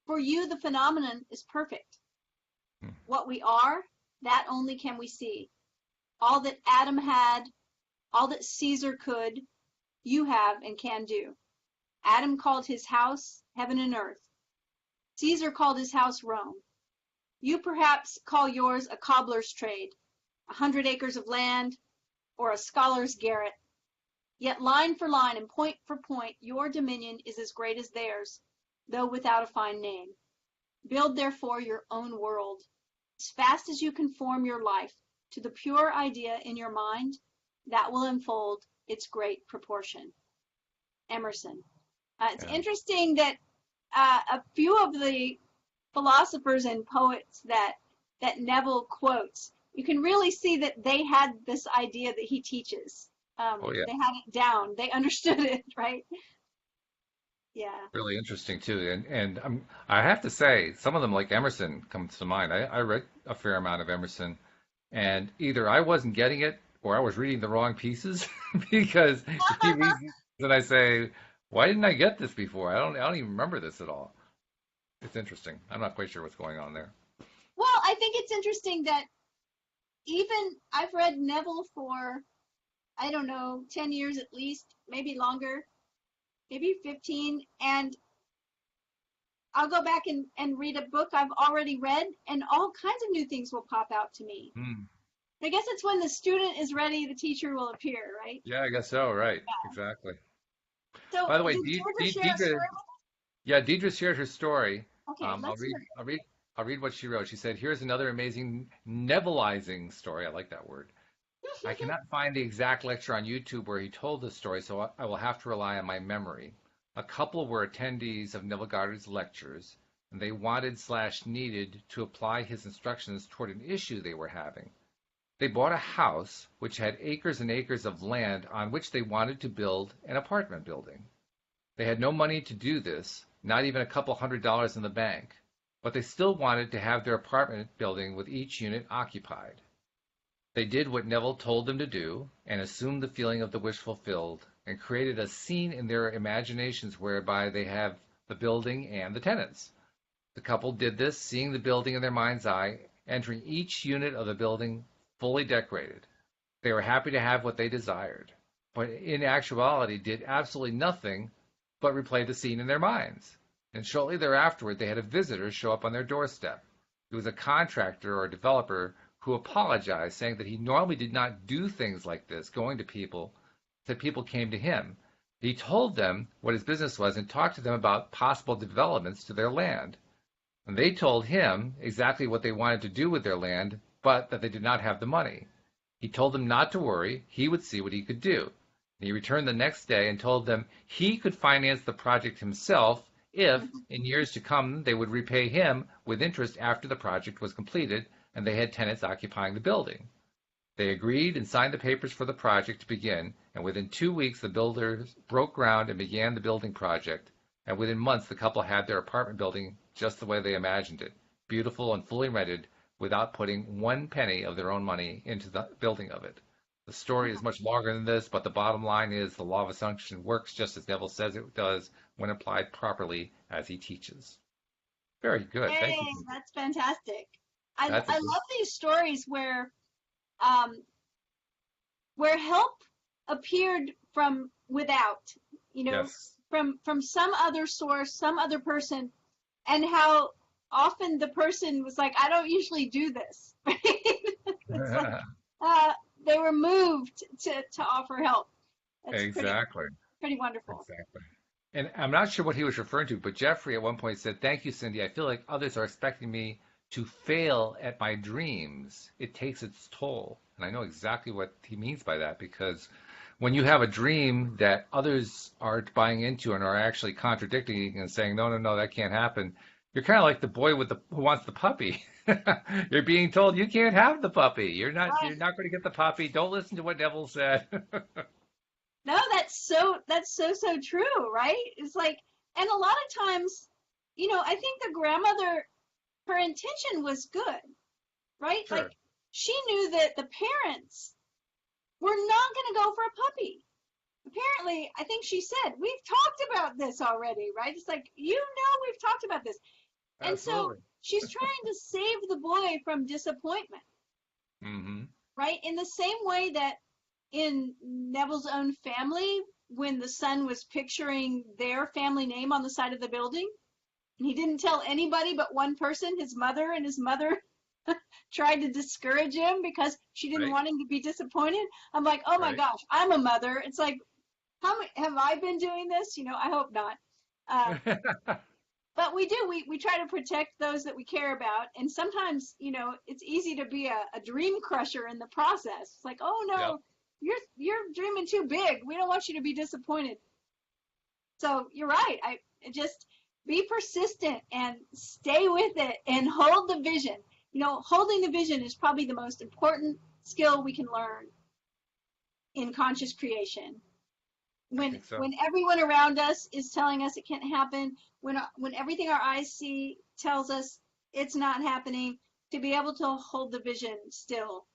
For you the phenomenon is perfect. Hmm. What we are, that only can we see. All that Adam had, all that Caesar could, you have and can do. Adam called his house heaven and earth. Caesar called his house Rome. You perhaps call yours a cobbler's trade, 100 acres of land, or a scholar's garret. Yet line for line and point for point, your dominion is as great as theirs, though without a fine name. Build therefore your own world. As fast as you conform your life to the pure idea in your mind, that will unfold its great proportion. Emerson. It's Yeah. interesting that a few of the philosophers and poets that Neville quotes, you can really see that they had this idea that he teaches. Oh yeah. They had it down. They understood it, right? Yeah. Really interesting too, and I have to say, some of them like Emerson comes to mind. I read a fair amount of Emerson, and either I wasn't getting it or I was reading the wrong pieces because if he reads these and I say, why didn't I get this before? I don't even remember this at all. It's interesting. I'm not quite sure what's going on there. Well, I think it's interesting that even I've read Neville for, I don't know, 10 years at least, maybe longer, maybe 15, and I'll go back and read a book I've already read, and all kinds of new things will pop out to me. Hmm. I guess it's when the student is ready, the teacher will appear, right? Yeah, I guess so. Right. Exactly. So, By the way, did Georgia share a story Deidre, yeah, Deidre shared her story. Okay, I'll let's read, hear it. I'll read what she wrote. She said, "Here's another amazing Nevilleizing story." I like that word. I cannot find the exact lecture on YouTube where he told this story, so I will have to rely on my memory. A couple were attendees of Neville Goddard's lectures, and they wanted/needed to apply his instructions toward an issue they were having. They bought a house which had acres and acres of land on which they wanted to build an apartment building. They had no money to do this, not even a couple $100s in the bank, but they still wanted to have their apartment building with each unit occupied. They did what Neville told them to do and assumed the feeling of the wish fulfilled and created a scene in their imaginations whereby they have the building and the tenants. The couple did this, seeing the building in their mind's eye, entering each unit of the building fully decorated. They were happy to have what they desired, but in actuality did absolutely nothing but replay the scene in their minds. And shortly thereafter, they had a visitor show up on their doorstep. It was a contractor or a developer who apologized, saying that he normally did not do things like this, going to people, that people came to him. He told them what his business was and talked to them about possible developments to their land. And they told him exactly what they wanted to do with their land, but that they did not have the money. He told them not to worry, he would see what he could do. And he returned the next day and told them he could finance the project himself if, in years to come, they would repay him with interest after the project was completed and they had tenants occupying the building. They agreed and signed the papers for the project to begin, and within 2 weeks the builders broke ground and began the building project, and within months the couple had their apartment building just the way they imagined it, beautiful and fully rented, without putting one penny of their own money into the building of it. The story is much longer than this, but the bottom line is the law of assumption works just as Neville says it does when applied properly as he teaches. Very good. Hey, Thank you. that's fantastic. I That's a good. love these stories um, where help appeared from without, Yes. from some other source, some other person, and how often the person was like, I don't usually do this. Right? It's like, they were moved to offer help. That's Exactly. pretty wonderful. Exactly. And I'm not sure what he was referring to, but Jeffrey at one point said, "Thank you, Cindy. I feel like others are expecting me to fail at my dreams. It takes its toll." And I know exactly what he means by that, because when you have a dream that others are buying into and are actually contradicting and saying, no, no, no, that can't happen, you're kind of like the boy with who wants the puppy. You're being told you can't have the puppy. You're not Right. you're not going to get the puppy. Don't listen to what Neville said. No, that's so true, right? It's like, and a lot of times, I think the grandmother, her intention was good, right? Sure. Like she knew that the parents were not going to go for a puppy. Apparently, I think she said, we've talked about this already, right? It's like, we've talked about this. And so Absolutely. she's trying to save the boy from disappointment, Mm-hmm. right? In the same way that in Neville's own family, when the son was picturing their family name on the side of the building, and he didn't tell anybody but one person, his mother, and his mother tried to discourage him because she didn't Right. want him to be disappointed. I'm like, oh my Right. gosh, I'm a mother. It's like, how many, have I been doing this? I hope not. But we do. We try to protect those that we care about, and sometimes, it's easy to be a dream crusher in the process. It's like, oh no, you're dreaming too big. We don't want you to be disappointed. So you're right. I just be persistent and stay with it and hold the vision. Holding the vision is probably the most important skill we can learn in conscious creation. When so. when everyone around us is telling us it can't happen, when everything our eyes see tells us it's not happening, to be able to hold the vision still,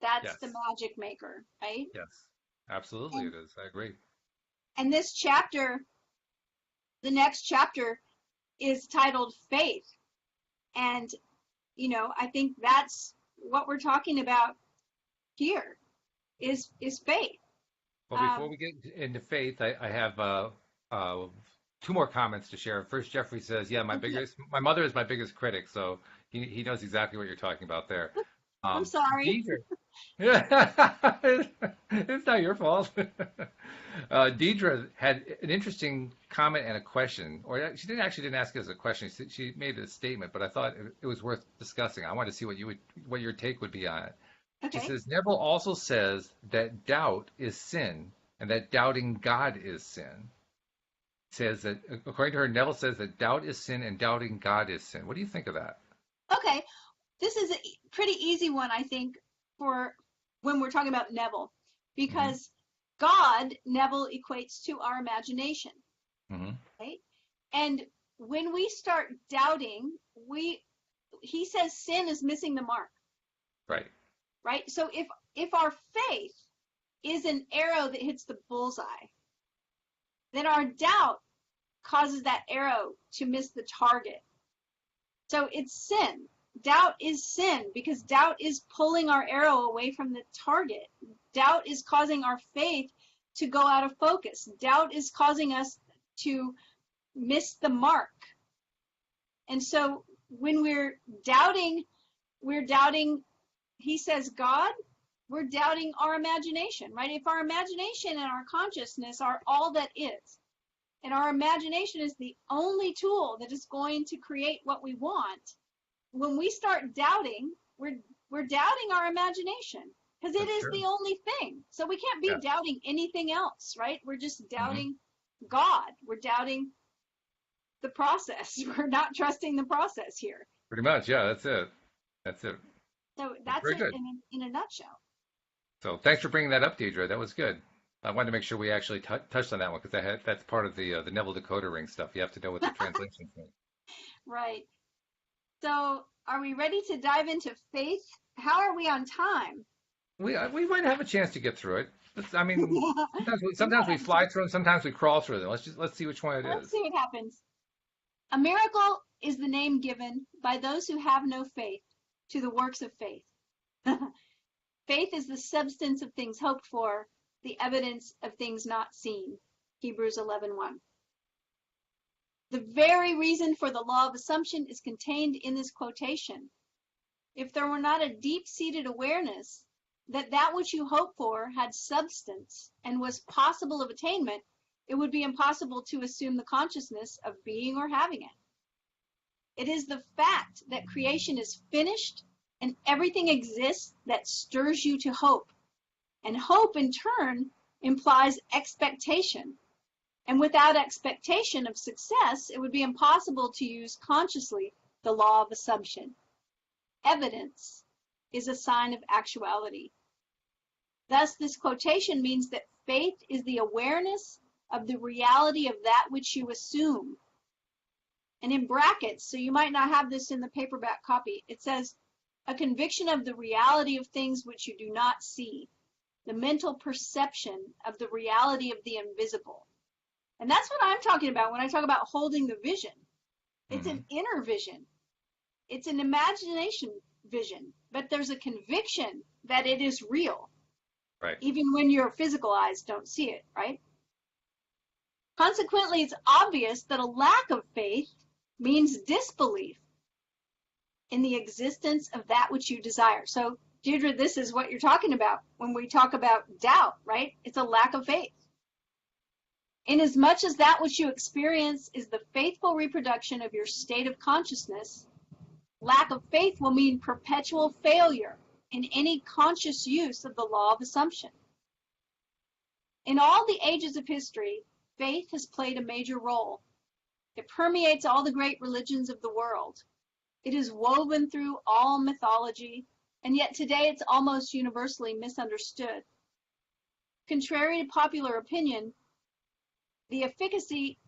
that's Yes. the magic maker, right? Yes. Absolutely, it is. I agree. And this chapter, the next chapter, is titled Faith. And, I think that's what we're talking about here is faith. Well, before we get into faith, I have two more comments to share. First, Jeffrey says, "Yeah, my mother is my biggest critic," so he knows exactly what you're talking about there. I'm sorry. Deidre, it's not your fault. Deidre had an interesting comment and a question, or she didn't ask it as a question. She made a statement, but I thought it was worth discussing. I wanted to see what your take would be on it. She Okay. says, Neville also says that doubt is sin and that doubting God is sin. Says that, according to her, Neville says that doubt is sin and doubting God is sin. What do you think of that? Okay. This is a pretty easy one, I think, for when we're talking about Neville, because God, Neville equates to our imagination, right? And when we start doubting, he says sin is missing the mark. Right. Right? So if our faith is an arrow that hits the bullseye, then our doubt causes that arrow to miss the target. So it's sin. Doubt is sin because doubt is pulling our arrow away from the target. Doubt is causing our faith to go out of focus. Doubt is causing us to miss the mark. And so when we're doubting, he says, God, we're doubting our imagination, right? If our imagination and our consciousness are all that is, and our imagination is the only tool that is going to create what we want, when we start doubting, we're doubting our imagination because it is the only thing. So we can't be doubting anything else, right? We're just doubting God. We're doubting the process. We're not trusting the process here. Pretty much, yeah, that's it. That's it. So Well, that's very it good. in a nutshell. So thanks for bringing that up, Deidre. That was good. I wanted to make sure we actually touched on that one because that's part of the Neville decoder ring stuff. You have to know what the translations mean. Right. So are we ready to dive into faith? How are we on time? We might have a chance to get through it. I mean, We sometimes might we have fly to. through them, sometimes we crawl through them. Let's see which one it Let's is. see what happens. A miracle is the name given by those who have no faith to the works of faith. Faith is the substance of things hoped for, the evidence of things not seen. Hebrews 11:1. The very reason for the law of assumption is contained in this quotation. If there were not a deep-seated awareness that that which you hope for had substance and was possible of attainment, it would be impossible to assume the consciousness of being or having it. It is the fact that creation is finished and everything exists that stirs you to hope. And hope, in turn, implies expectation. And without expectation of success, it would be impossible to use consciously the law of assumption. Evidence is a sign of actuality. Thus, this quotation means that faith is the awareness of the reality of that which you assume. And in brackets, so you might not have this in the paperback copy, it says, a conviction of the reality of things which you do not see, the mental perception of the reality of the invisible. And that's what I'm talking about when I talk about holding the vision. It's an inner vision. It's an imagination vision, but there's a conviction that it is real. Right. Even when your physical eyes don't see it, right? Consequently, it's obvious that a lack of faith means disbelief in the existence of that which you desire. So, Deirdre, this is what you're talking about when we talk about doubt, right? It's a lack of faith. Inasmuch as that which you experience is the faithful reproduction of your state of consciousness, lack of faith will mean perpetual failure in any conscious use of the law of assumption. In all the ages of history, faith has played a major role. It permeates all the great religions of the world. It is woven through all mythology, and yet today it's almost universally misunderstood. Contrary to popular opinion, the efficacy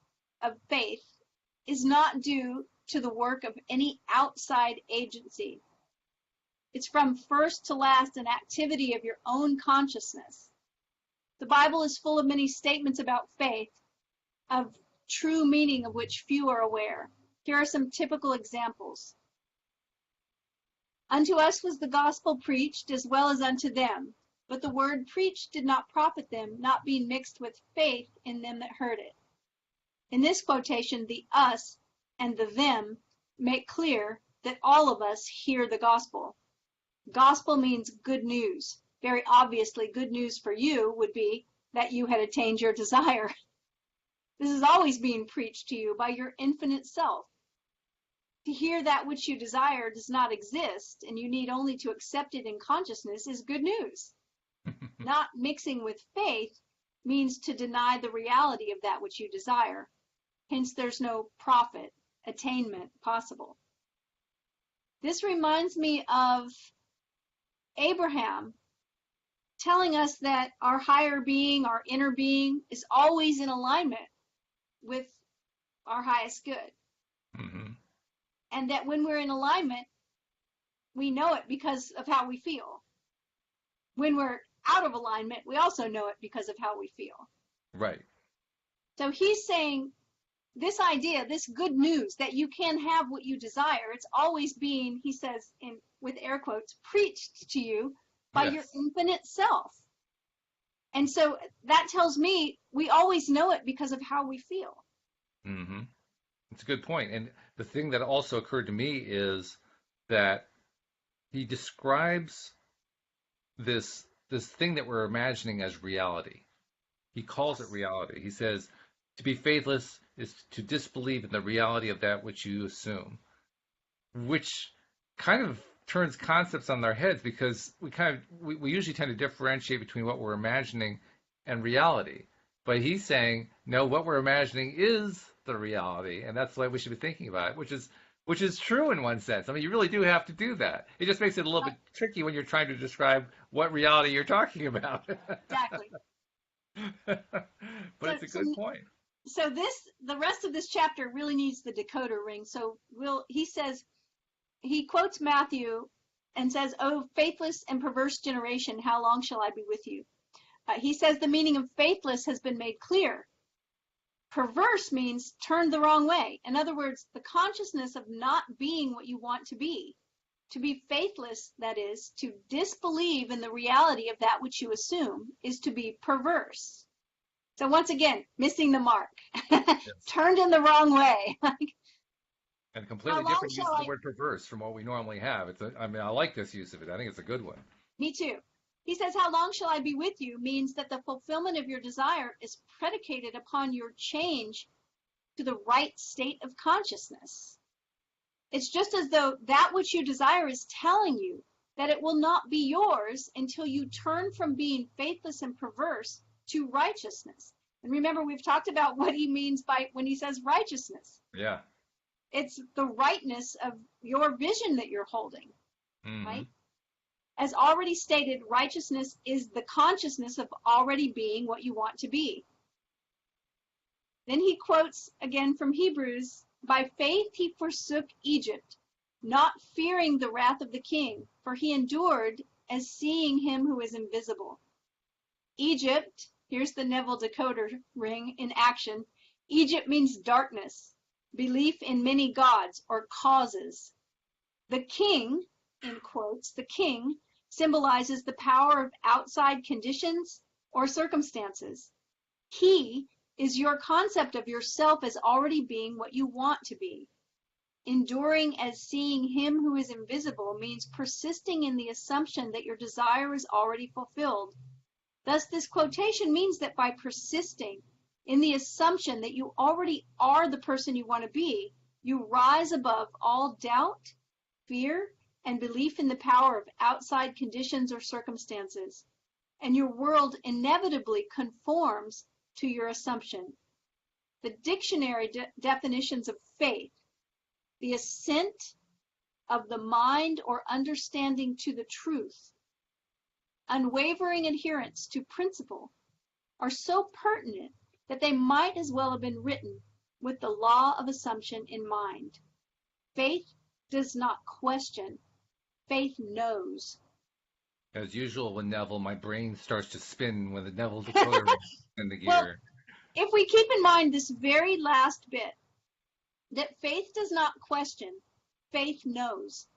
of faith is not due to the work of any outside agency. It's from first to last an activity of your own consciousness. The Bible is full of many statements about faith, of true meaning of which few are aware. Here are some typical examples. Unto us was the gospel preached as well as unto them, but the word preached did not profit them, not being mixed with faith in them that heard it. In this quotation, the us and the them make clear that all of us hear the gospel. Gospel means good news. Very obviously, good news for you would be that you had attained your desire. This is always being preached to you by your infinite self. To hear that which you desire does not exist, and you need only to accept it in consciousness is good news. Not mixing with faith means to deny the reality of that which you desire. Hence, there's no profit, attainment possible. This reminds me of Abraham telling us that our higher being, our inner being, is always in alignment with our highest good. Mm-hmm. And that when we're in alignment, we know it because of how we feel. When we're out of alignment, we also know it because of how we feel. Right. So he's saying this idea, this good news that you can have what you desire, it's always being, he says in with air quotes, preached to you by your infinite self. And so that tells me we always know it because of how we feel. Mm-hmm. It's a good point. And the thing that also occurred to me is that he describes this thing that we're imagining as reality. He calls it reality. He says, to be faithless is to disbelieve in the reality of that which you assume, which kind of turns concepts on their heads because we usually tend to differentiate between what we're imagining and reality. But he's saying, no, what we're imagining is the reality, and that's the way we should be thinking about it, which is true in one sense. I mean, you really do have to do that. It just makes it a little bit tricky when you're trying to describe what reality you're talking about. Exactly. But it's a good point. So the rest of this chapter really needs the decoder ring. So he quotes Matthew and says, "Oh, faithless and perverse generation, how long shall I be with you?" He says the meaning of faithless has been made clear. Perverse means turned the wrong way. In other words, the consciousness of not being what you want to be. To be faithless, that is, to disbelieve in the reality of that which you assume, is to be perverse. So once again, missing the mark. Yes. Turned in the wrong way. And completely different use of the word perverse from what we normally have. I like this use of it. I think it's a good one. Me too. He says, "How long shall I be with you?" means that the fulfillment of your desire is predicated upon your change to the right state of consciousness. It's just as though that which you desire is telling you that it will not be yours until you turn from being faithless and perverse to righteousness. And remember, we've talked about what he means by when he says righteousness. Yeah. It's the rightness of your vision that you're holding, right? As already stated, righteousness is the consciousness of already being what you want to be. Then he quotes again from Hebrews, "By faith he forsook Egypt, not fearing the wrath of the king, for he endured as seeing him who is invisible." Egypt, here's the Neville decoder ring in action. Egypt means darkness, belief in many gods or causes. The king, in quotes, the king symbolizes the power of outside conditions or circumstances. He is your concept of yourself as already being what you want to be. Enduring as seeing him who is invisible means persisting in the assumption that your desire is already fulfilled. Thus, this quotation means that by persisting in the assumption that you already are the person you want to be, you rise above all doubt, fear, and belief in the power of outside conditions or circumstances, and your world inevitably conforms to your assumption. The dictionary definitions of faith: the assent of the mind or understanding to the truth, unwavering adherence to principle, are so pertinent that they might as well have been written with the law of assumption in mind. Faith does not question. Faith knows. As usual with Neville, my brain starts to spin when the Neville decoder is in the gear. Well, if we keep in mind this very last bit, that faith does not question, faith knows.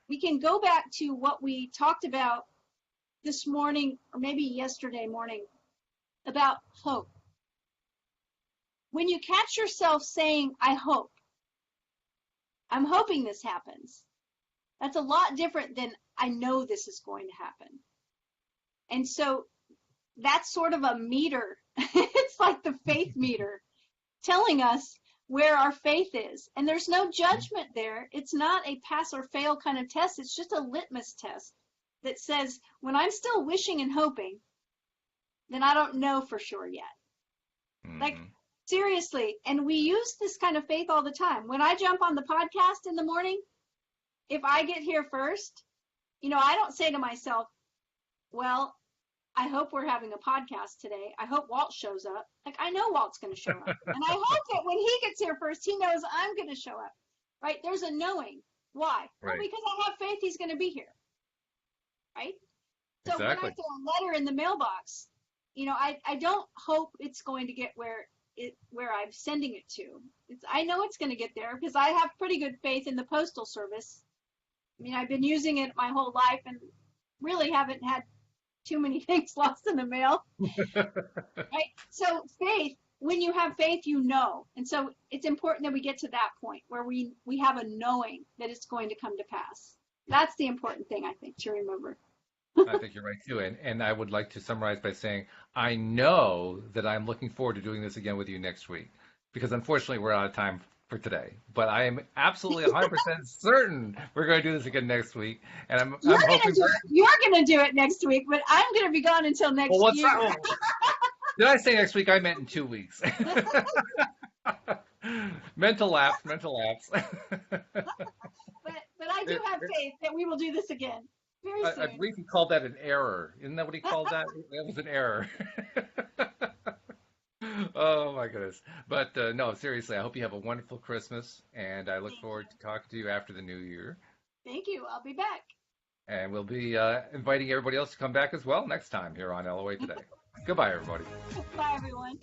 We can go back to what we talked about this morning, or maybe yesterday morning, about hope. When you catch yourself saying, "I hope," I'm hoping this happens, that's a lot different than "I know this is going to happen." And so that's sort of a meter. It's like the faith meter telling us where our faith is. And there's no judgment there. It's not a pass or fail kind of test. It's just a litmus test that says, when I'm still wishing and hoping, then I don't know for sure yet. Like, seriously. And we use this kind of faith all the time. When I jump on the podcast in the morning, if I get here first, I don't say to myself, "Well, I hope we're having a podcast today. I hope Walt shows up." Like, I know Walt's going to show up. And I hope that when he gets here first, he knows I'm going to show up, right? There's a knowing. Why? Right. Well, because I have faith he's going to be here, right? So Exactly. when I throw a letter in the mailbox, I don't hope it's going to get where I'm sending it to. I know it's going to get there because I have pretty good faith in the Postal Service. I mean, I've been using it my whole life and really haven't had too many things lost in the mail. Right? So faith, when you have faith, you know. And so it's important that we get to that point where we have a knowing that it's going to come to pass. That's the important thing, I think, to remember. I think you're right, too. And I would like to summarize by saying, I know that I'm looking forward to doing this again with you next week, because unfortunately we're out of time for today. But I am absolutely 100% certain we're going to do this again next week. And I'm hoping you're going to do it next week, but I'm going to be gone until next year. Did I say next week? I meant in 2 weeks. Mental lapse, mental lapse. But I do have faith that we will do this again very I soon. believe he called that an error. Isn't that what he called that? That was an error. Oh my goodness. But no, seriously, I hope you have a wonderful Christmas, and I look Thank you. forward to talking to you after the new year. Thank you. I'll be back. And we'll be inviting everybody else to come back as well next time here on LOA Today. Goodbye, everybody. Bye, everyone.